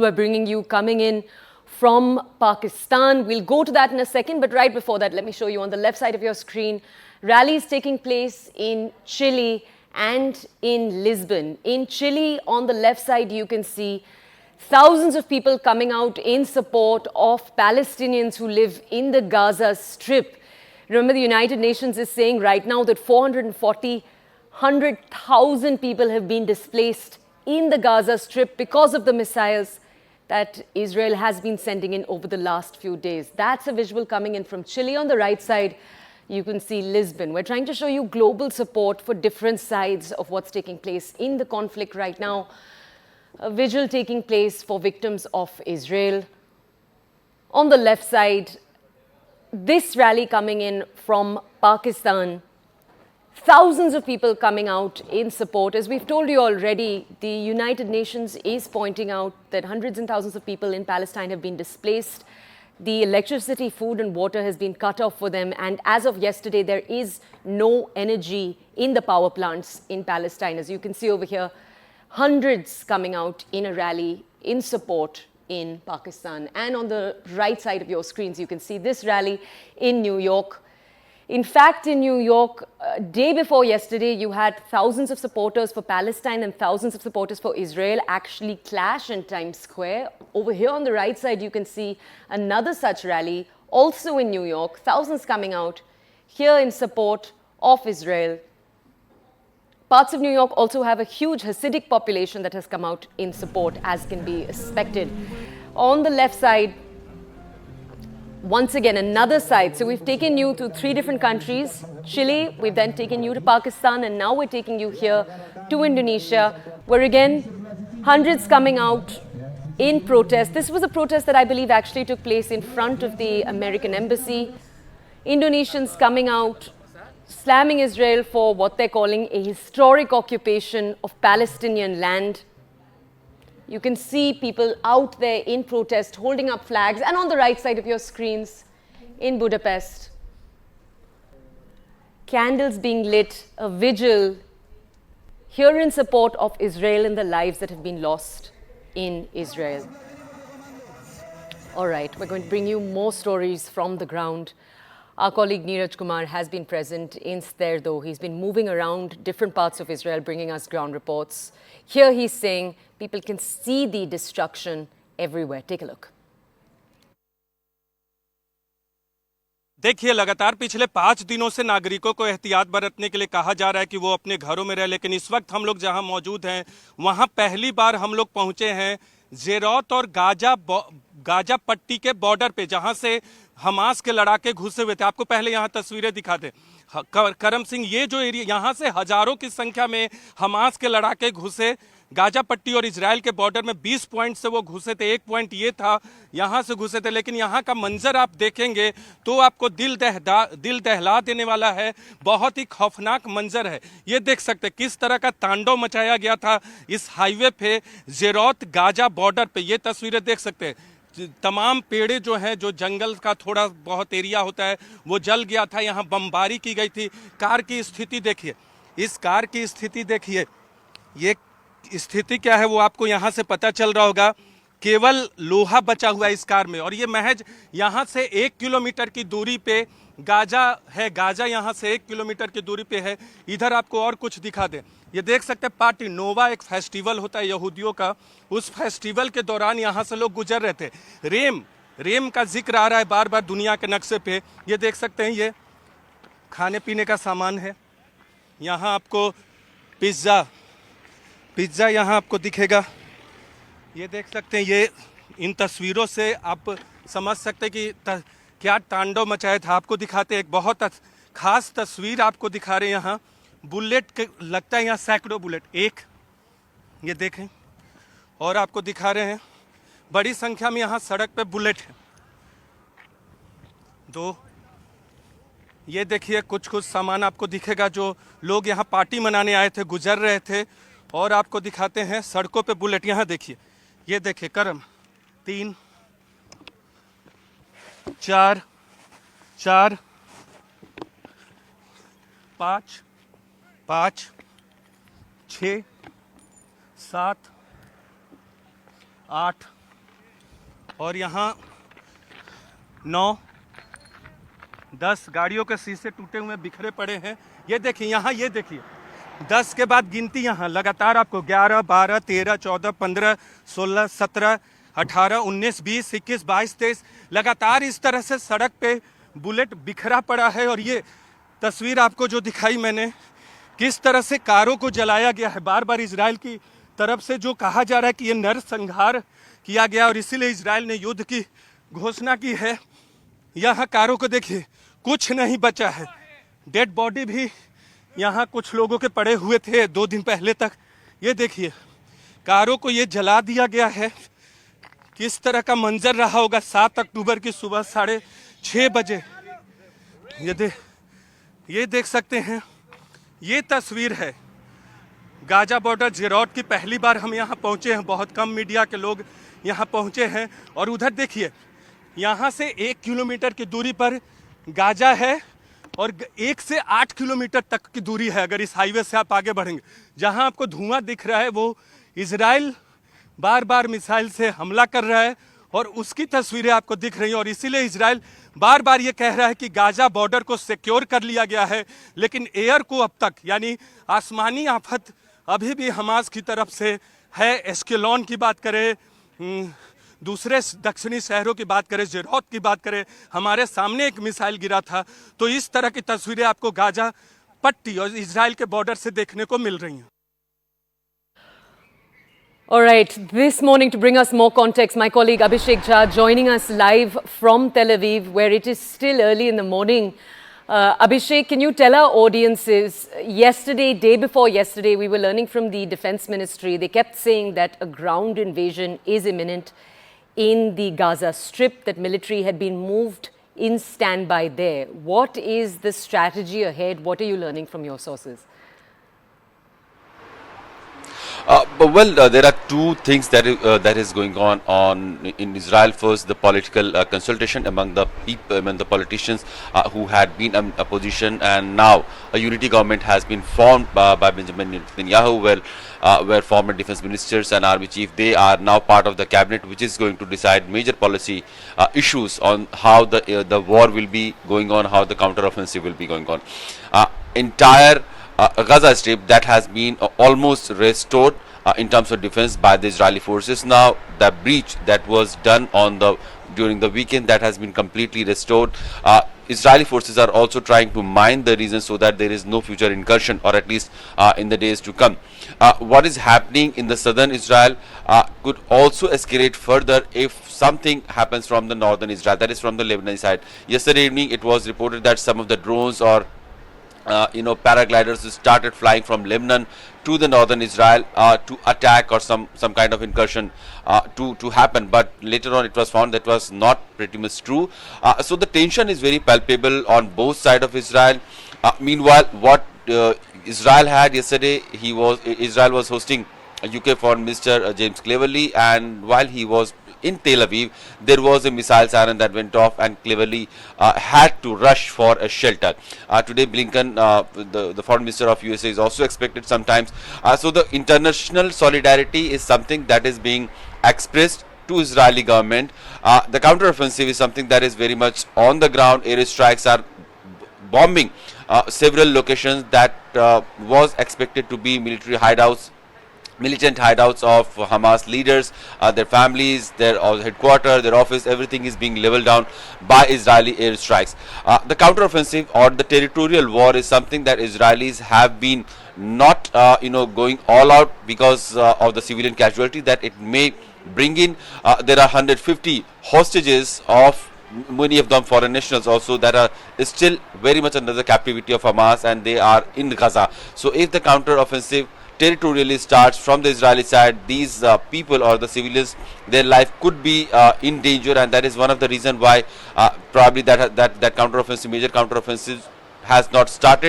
we're bringing you coming in from Pakistan. We'll go to that in a second, but right before that, let me show you on the left side of your screen, rallies taking place in Chile and in Lisbon. In Chile, on the left side, you can see thousands of people coming out in support of Palestinians who live in the Gaza Strip. Remember, the United Nations is saying right now that 100,000 people have been displaced in the Gaza Strip because of the missiles that Israel has been sending in over the last few days. That's a visual coming in from Chile. On the right side, you can see Lisbon. We're trying to show you global support for different sides of what's taking place in the conflict right now. A vigil taking place for victims of Israel. On the left side, this rally coming in from Pakistan. Thousands of people coming out in support. As we've told you already, the United Nations is pointing out that hundreds and thousands of people in Palestine have been displaced. The electricity, food and water has been cut off for them. And as of yesterday, there is no energy in the power plants in Palestine. As you can see over here, hundreds coming out in a rally in support in Pakistan. And on the right side of your screens, you can see this rally in New York. In fact, in New York, day before yesterday, you had thousands of supporters for Palestine and thousands of supporters for Israel actually clash in Times Square. Over here on the right side, you can see another such rally, also in New York, thousands coming out here in support of Israel. Parts of New York also have a huge Hasidic population that has come out in support, as can be expected. On the left side, once again, another side. So we've taken you to 3 different countries. Chile, we've then taken you to Pakistan, and now we're taking you here to Indonesia, where again, hundreds coming out in protest. This was a protest that I believe actually took place in front of the American embassy. Indonesians coming out, slamming Israel for what they're calling a historic occupation of Palestinian land. You can see people out there in protest, holding up flags. And on the right side of your screens, in Budapest, candles being lit, a vigil here in support of Israel and the lives that have been lost in Israel. All right, we're going to bring you more stories from the ground. Our colleague Neeraj Kumar has been present in Sterdo. He's been moving around different parts of Israel, bringing us ground reports. Here he's saying people can see the destruction everywhere. Take a look. देखिए, लगातार पिछले 5 दिनों से नागरिकों को एहतियात बरतने के लिए कहा जा रहा है कि वो अपने घरों में रहे, लेकिन इस वक्त हम लोग जहां मौजूद हैं वहां पहली बार हम लोग पहुंचे हैं जेरौत और गाजा पट्टी के बॉर्डर पे, जहां से हमास के लड़ाके घुसे हुए थे। आपको पहले यहां तस्वीरें दिखा दें। करम सिंह, ये जो एरिया, यहां से हजारों की संख्या में हमास के लड़ाके घुसे गाजा पट्टी और इजराइल के बॉर्डर में। 20 पॉइंट से वो घुसे थे। एक पॉइंट ये था, यहां से घुसे थे, लेकिन यहां का मंजर आप देखेंगे तो आपको दिल दहला देने वाला है। बहुत ही खौफनाक मंजर है। ये देख सकते हैं किस तरह का तांडव मचाया गया था इस हाईवे पे, जेरौत गाजा बॉर्डर पे। ये तस्वीरें देख सकते हैं। तमाम पेड़े जो हैं, जो जंगल का थोड़ा बहुत एरिया होता है, वो जल गया था। यहाँ बमबारी की गई थी। कार की स्थिति देखिए, इस कार की स्थिति देखिए। ये स्थिति क्या है वो आपको यहाँ से पता चल रहा होगा। केवल लोहा बचा हुआ है इस कार में, और ये महज यहाँ से 1 किलोमीटर की दूरी पे गाजा है। गाजा यहाँ से 1 किलोमीटर की दूरी पे है। इधर आपको और कुछ दिखा दें। ये देख सकते हैं पार्टी नोवा, एक फेस्टिवल होता है यहूदियों का। उस फेस्टिवल के दौरान यहाँ से लोग गुजर रहे थे। रेम का जिक्र आ रहा है बार बार दुनिया के नक्शे पे। ये देख सकते हैं, ये खाने पीने का सामान है। यहाँ आपको पिज्ज़ा यहाँ आपको दिखेगा। ये देख सकते हैं। ये इन तस्वीरों से आप समझ सकते हैं कि क्या तांडव मचाया था। आपको दिखाते हैं, एक बहुत खास तस्वीर आपको दिखा रहे हैं। यहाँ बुलेट के लगता है यहाँ सैकड़ों बुलेट, एक ये देखें, और आपको दिखा रहे हैं बड़ी संख्या में यहाँ सड़क पे बुलेट है। 2 ये देखिए, कुछ सामान आपको दिखेगा जो लोग यहाँ पार्टी मनाने आए थे, गुजर रहे थे। और आपको दिखाते हैं सड़कों पे बुलेट। यहाँ देखिए, ये देखिए करम 3 4 5 6 7 8 और यहाँ 9-10 गाड़ियों के शीशे टूटे हुए बिखरे पड़े हैं। ये देखिए यहाँ, ये देखिए 10 के बाद गिनती यहाँ लगातार आपको 11, 12, 13, 14, 15, 16, 17, 18, 19, 20, 21, 22, 23 लगातार इस तरह से सड़क पे बुलेट बिखरा पड़ा है। और ये तस्वीर आपको जो दिखाई मैंने, किस तरह से कारों को जलाया गया है। बार बार इजराइल की तरफ से जो कहा जा रहा है कि ये नरसंहार किया गया और इसीलिए इजराइल ने युद्ध की घोषणा की है। यहाँ कारों को देखिए, कुछ नहीं बचा है। डेड बॉडी भी यहाँ कुछ लोगों के पड़े हुए थे 2 दिन पहले तक। ये देखिए कारों को ये जला दिया गया है। किस तरह का मंजर रहा होगा 7 अक्टूबर की सुबह 6:30 बजे। ये देख सकते हैं, ये तस्वीर है गाजा बॉर्डर जेरॉट की। पहली बार हम यहाँ पहुँचे हैं, बहुत कम मीडिया के लोग यहाँ पहुँचे हैं। और उधर देखिए, यहाँ से 1 किलोमीटर की दूरी पर गाजा है और 1 से 8 किलोमीटर तक की दूरी है अगर इस हाईवे से आप आगे बढ़ेंगे। जहाँ आपको धुआं दिख रहा है वो इजराइल बार बार मिसाइल से हमला कर रहा है और उसकी तस्वीरें आपको दिख रही हैं। और इसीलिए इजराइल बार बार ये कह रहा है कि गाजा बॉर्डर को सिक्योर कर लिया गया है, लेकिन एयर को अब तक, यानी आसमानी आफत अभी भी हमास की तरफ से है। एस्केलॉन की बात करें, दूसरे दक्षिणी शहरों की बात करें, जेरौत की बात करें, हमारे सामने एक मिसाइल गिरा था। तो इस तरह की तस्वीरें आपको गाजा पट्टी और इजराइल के बॉर्डर से देखने को मिल रही हैं। All right, this morning to bring us more context, my colleague Abhishek Jha joining us live from Tel Aviv, where it is still early in the morning. Abhishek, can you tell our audiences, yesterday, day before yesterday, we were learning from the Defense Ministry. They kept saying that a ground invasion is imminent in the Gaza Strip, that military had been moved in standby there. What is the strategy ahead? What are you learning from your sources? There are two things that is going on in Israel. First, the political consultation among the people, among the politicians who had been in opposition, and now a unity government has been formed by Benjamin Netanyahu, where former defense ministers and army chief, they are now part of the cabinet, which is going to decide major policy issues on how the war will be going on, how the counter-offensive will be going on. Entire Gaza Strip that has been almost restored in terms of defense by the Israeli forces. Now the breach that was done during the weekend, that has been completely restored. Israeli forces are also trying to mine the region so that there is no future incursion, or at least in the days to come. What is happening in the southern Israel could also escalate further if something happens from the northern Israel, that is from the Lebanon side. Yesterday evening it was reported that some of the drones or paragliders started flying from Lebanon to the northern Israel to attack or some kind of incursion to happen, but later on it was found that was not pretty much true. So the tension is very palpable on both sides of Israel. Meanwhile, what Israel had yesterday, Israel was hosting UK Foreign Minister James Cleverly, and while he was in Tel Aviv, there was a missile siren that went off, and Cleverly had to rush for a shelter. Today, Blinken, the Foreign Minister of USA, is also expected sometimes. So the international solidarity is something that is being expressed to Israeli government. The counter-offensive is something that is very much on the ground. Air strikes are bombing several locations that was expected to be military hideouts, militant hideouts of Hamas leaders, their families, their headquarters, their office, everything is being leveled down by Israeli airstrikes. The counteroffensive or the territorial war is something that Israelis have been not going all out because of the civilian casualty that it may bring in. There are 150 hostages, of many of them foreign nationals also, that are still very much under the captivity of Hamas, and they are in Gaza. So if the counter-offensive territorially starts from the Israeli side, these people or the civilians, their life could be in danger, and that is one of the reasons why probably that counter-offensive, major counter-offensive has not started.